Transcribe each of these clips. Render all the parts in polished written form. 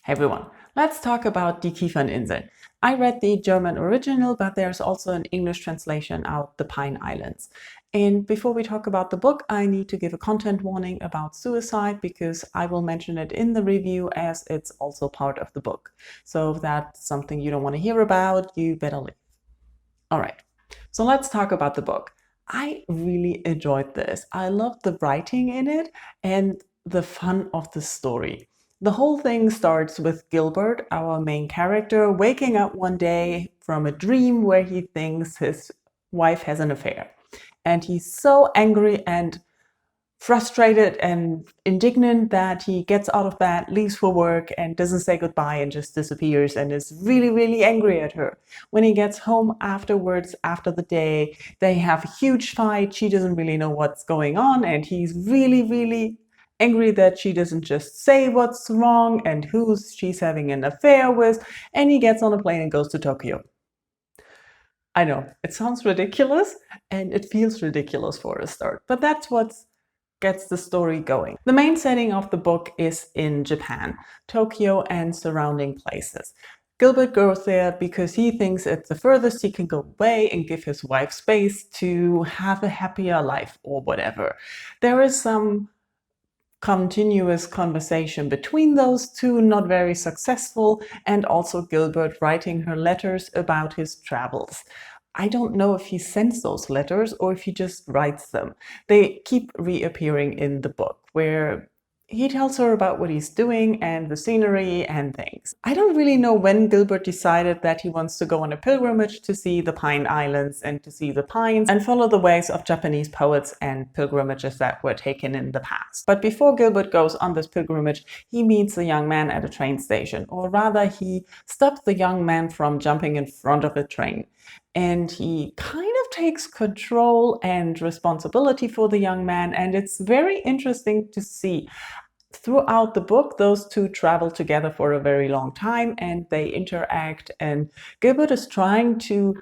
Hey everyone, let's talk about Die Kieferninseln. I read the German original, but there's also an English translation out, The Pine Islands. And before we talk about the book, I need to give a content warning about suicide because I will mention it in the review as it's also part of the book. So if that's something you don't want to hear about, you better leave. All right, so let's talk about the book. I really enjoyed this. I loved the writing in it and the fun of the story. The whole thing starts with Gilbert, our main character, waking up one day from a dream where he thinks his wife has an affair. And he's so angry and frustrated and indignant that he gets out of bed, leaves for work, and doesn't say goodbye and just disappears and is really, really angry at her. When he gets home afterwards, after the day, they have a huge fight. She doesn't really know what's going on, and he's really, really angry that she doesn't just say what's wrong and who she's having an affair with, and he gets on a plane and goes to Tokyo. I know, it sounds ridiculous, and it feels ridiculous for a start, but that's what gets the story going. The main setting of the book is in Japan, Tokyo and surrounding places. Gilbert goes there because he thinks it's the furthest he can go away and give his wife space to have a happier life or whatever. There is some continuous conversation between those two, not very successful, and also Gilbert writing her letters about his travels. I don't know if he sends those letters or if he just writes them. They keep reappearing in the book, where he tells her about what he's doing and the scenery and things. I don't really know when Gilbert decided that he wants to go on a pilgrimage to see the Pine Islands and to see the pines and follow the ways of Japanese poets and pilgrimages that were taken in the past. But before Gilbert goes on this pilgrimage, he meets a young man at a train station, or rather he stops the young man from jumping in front of a train. And he kind of takes control and responsibility for the young man, and it's very interesting to see. Throughout the book, those two travel together for a very long time and they interact, and Gilbert is trying to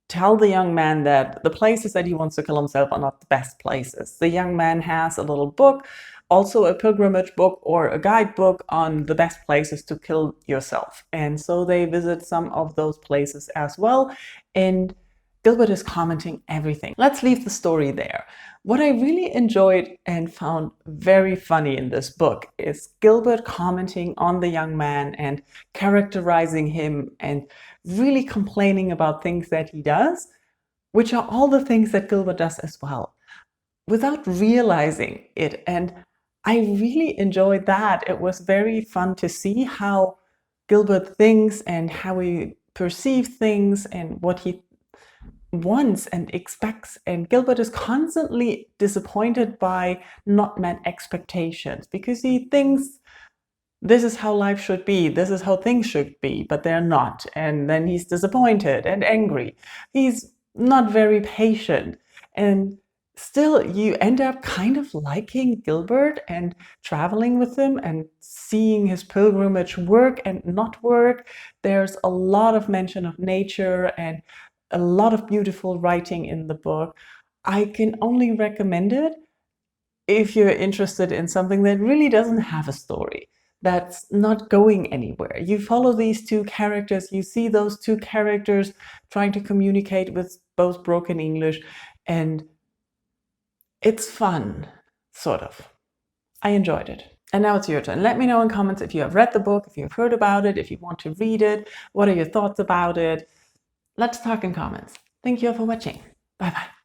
tell the young man that the places that he wants to kill himself are not the best places. The young man has a little book, also a pilgrimage book or a guidebook on the best places to kill yourself. And so they visit some of those places as well. And Gilbert is commenting everything. Let's leave the story there. What I really enjoyed and found very funny in this book is Gilbert commenting on the young man and characterizing him and really complaining about things that he does, which are all the things that Gilbert does as well, without realizing it. And I really enjoyed that. It was very fun to see how Gilbert thinks and how he perceives things and what he wants and expects. And Gilbert is constantly disappointed by not met expectations because he thinks this is how life should be, this is how things should be, but they're not. And then he's disappointed and angry. He's not very patient. And still, you end up kind of liking Gilbert and traveling with him and seeing his pilgrimage work and not work. There's a lot of mention of nature and a lot of beautiful writing in the book. I can only recommend it if you're interested in something that really doesn't have a story, that's not going anywhere. You follow these two characters, you see those two characters trying to communicate with both broken English, and it's fun, sort of. I enjoyed it. And now it's your turn. Let me know in comments if you have read the book, if you've heard about it, if you want to read it, what are your thoughts about it. Let's talk in comments. Thank you all for watching. Bye bye.